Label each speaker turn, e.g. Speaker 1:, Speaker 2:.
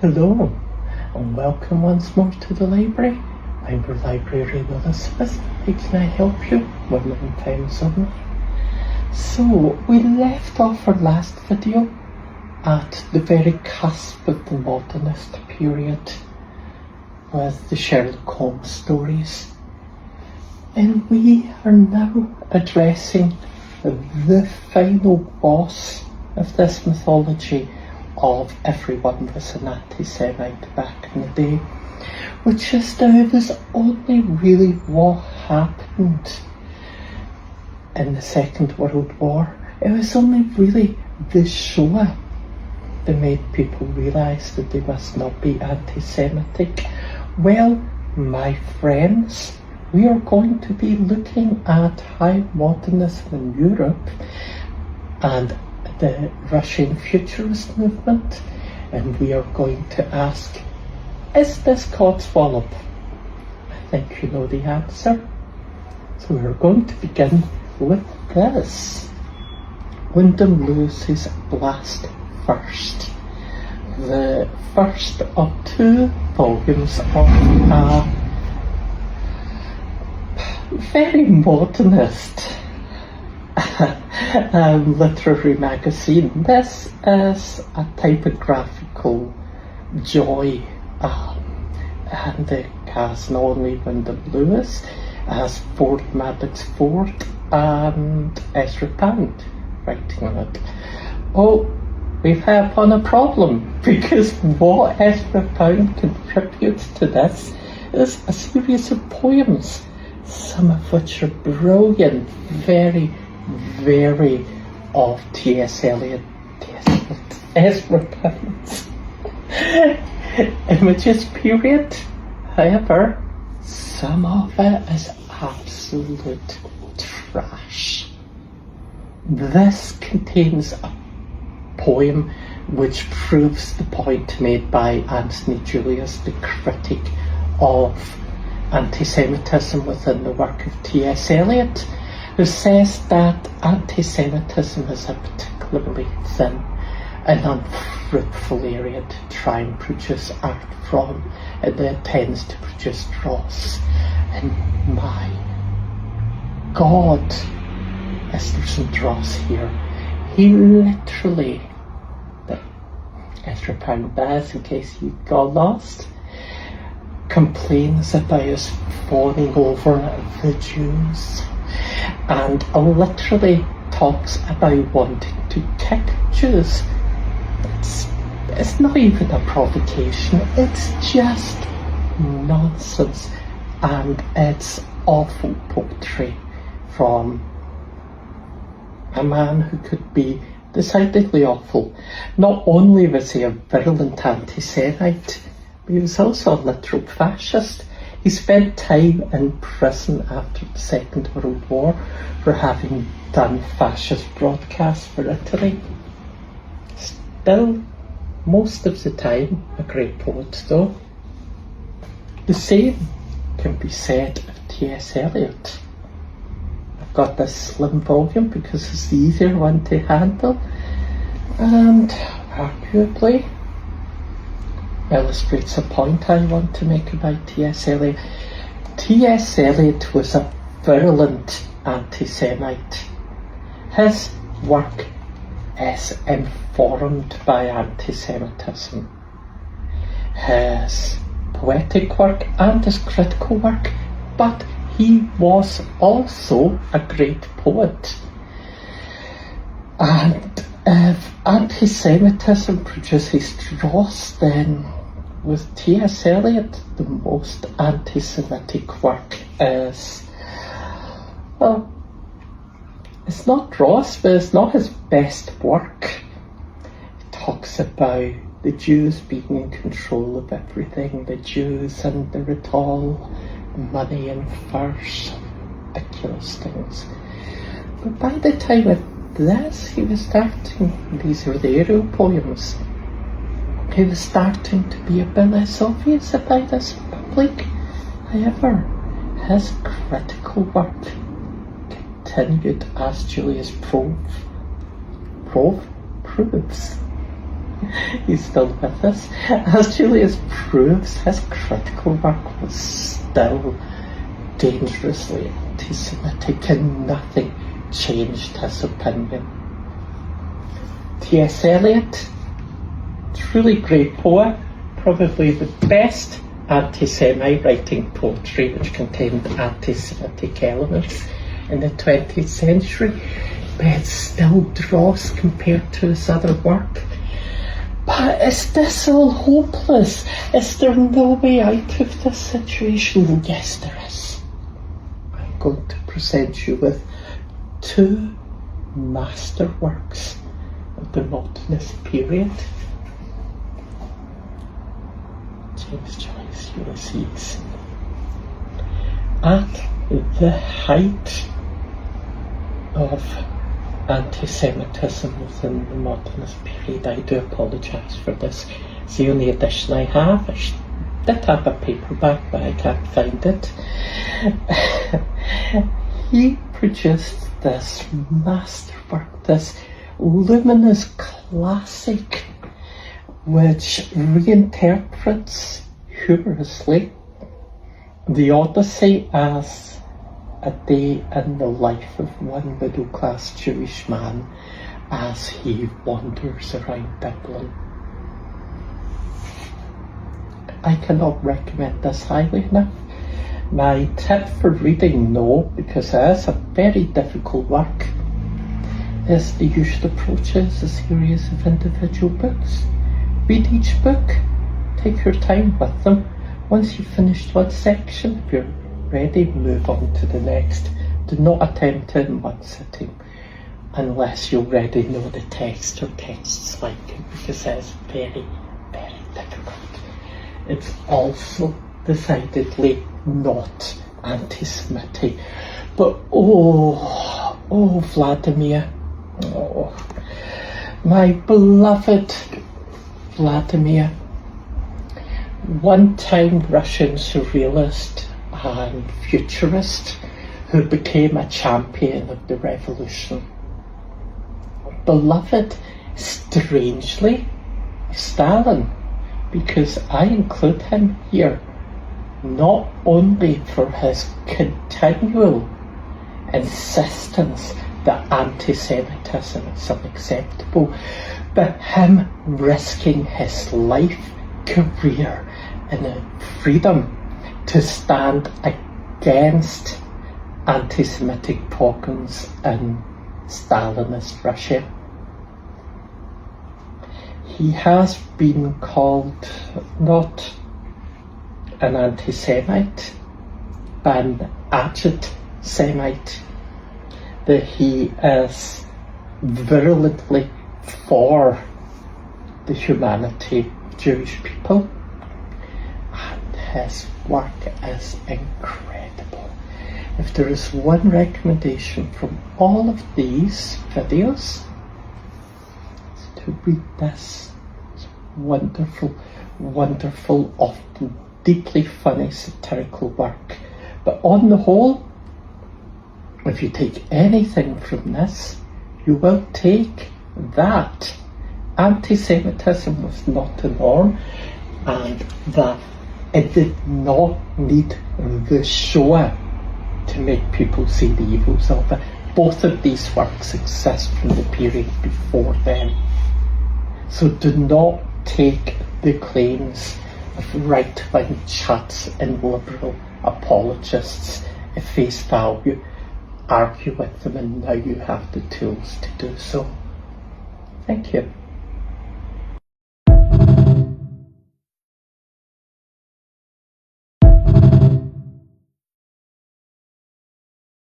Speaker 1: Hello, and welcome once more to the library. I'm your librarian Elizabeth. How can I help you? 1 million times only. So, we left off our last video at the very cusp of the modernist period with the Sherlock Holmes stories. And we are now addressing the final boss of this mythology of everyone was an anti-Semite back in the day, which is now was only really what happened in the Second World War. It was only really the Shoah that made people realise that they must not be anti-Semitic. Well, my friends, we are going to be looking at high modernism in Europe and the Russian futurist movement, and we are going to ask, is this Codswallop? I think you know the answer. So we're going to begin with this. Wyndham Lewis's Blast First. The first of 2 volumes of a very modernist literary magazine. This is a typographical joy, and it has not only Wyndham Lewis, it has Ford Madox Ford and Ezra Pound writing on it. Oh, we've hit upon a problem, because what Ezra Pound contributes to this is a series of poems, some of which are brilliant, very of T.S. Eliot, Ezra Pound's Images period. However, some of it is absolute trash. This contains a poem which proves the point made by Anthony Julius, the critic of anti-Semitism within the work of T.S. Eliot, who says that anti-Semitism is a particularly thin and unfruitful area to try and produce art from. It tends to produce dross. And my God, is there some dross here? He literally, Ezra Pound does, in case you got lost, complains about us fawning over the Jews, and literally talks about wanting to kick Jews. It's not even a provocation, it's just nonsense, and it's awful poetry from a man who could be decidedly awful. Not only was he a virulent anti-Semite, but he was also a literal fascist. He spent time in prison after the Second World War for having done fascist broadcasts for Italy. Still, most of the time, a great poet though. The same can be said of T.S. Eliot. I've got this slim volume because it's the easier one to handle, and arguably illustrates a point I want to make about T.S. Eliot. T.S. Eliot was a virulent anti-Semite. His work is informed by anti-Semitism. His poetic work and his critical work, but he was also a great poet. And if anti-Semitism produces dross, then with T.S. Eliot, the most anti-Semitic work is, well, it's not dross, but it's not his best work. It talks about the Jews being in control of everything, the Jews and it all, money and furs, ridiculous things. But by the time of this, he was starting, these were the aerial poems, he was starting to be a bit less obvious about this in public. However, his critical work continued as Julius proves. He's still with us. As Julius proves, his critical work was still dangerously anti-Semitic, and nothing changed his opinion. T.S. Eliot, truly great poet, probably the best anti-Semite writing poetry which contained anti-Semitic elements in the 20th century, but it still dross compared to his other work. But is this all hopeless? Is there no way out of this situation? Yes, there is. I'm going to present you with two masterworks of the modernist period. James Joyce, Ulysses. At the height of anti-Semitism within the modernist period, I do apologise for this. It's the only edition I have. I did have a paperback, but I can't find it. He produced this masterwork, this luminous classic, which reinterprets humorously the Odyssey as a day in the life of one middle-class Jewish man as he wanders around Dublin. I cannot recommend this highly enough. My tip for reading, no, because it is a very difficult work, is the usual approach is a series of individual books. Read each book, take your time with them. Once you've finished one section, if you're ready, move on to the next. Do not attempt it in one sitting unless you already know the text or texts like it, because it's very, very difficult. It's also decidedly not anti-Semitic. But oh Vladimir, my beloved Vladimir, one-time Russian surrealist and futurist who became a champion of the revolution. Beloved, strangely, Stalin, because I include him here not only for his continual insistence that anti-Semitism is unacceptable, but him risking his life, career and freedom to stand against anti-Semitic pogroms in Stalinist Russia. He has been called not an anti-Semite, but an agit-Semite, that he is virulently for the humanity of Jewish people, and his work is incredible. If there is one recommendation from all of these videos, it's to read this wonderful, wonderful, often deeply funny satirical work. But on the whole, if you take anything from this, you will take that anti-Semitism was not the norm, and that it did not need the Shoah to make people see the evils of it. Both of these works exist from the period before then. So do not take the claims of right-wing chats and liberal apologists at face value. Argue with them, and now you have the tools to do so. Thank you.